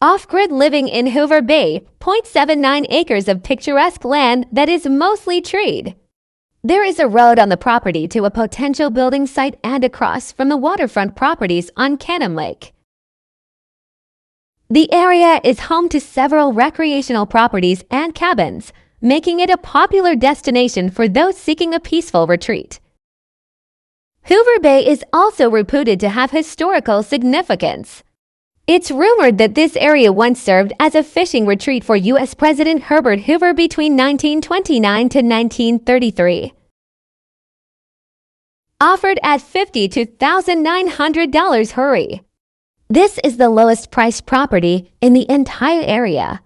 Off-grid living in Hoover Bay, 0.79 acres of picturesque land that is mostly treed. There is a road on the property to a potential building site and across from the waterfront properties on Canim Lake. The area is home to several recreational properties and cabins, making it a popular destination for those seeking a peaceful retreat. Hoover Bay is also reputed to have historical significance. It's rumored that this area once served as a fishing retreat for U.S. President Herbert Hoover between 1929 to 1933. Offered at $52,900. Hurry! This is the lowest priced property in the entire area.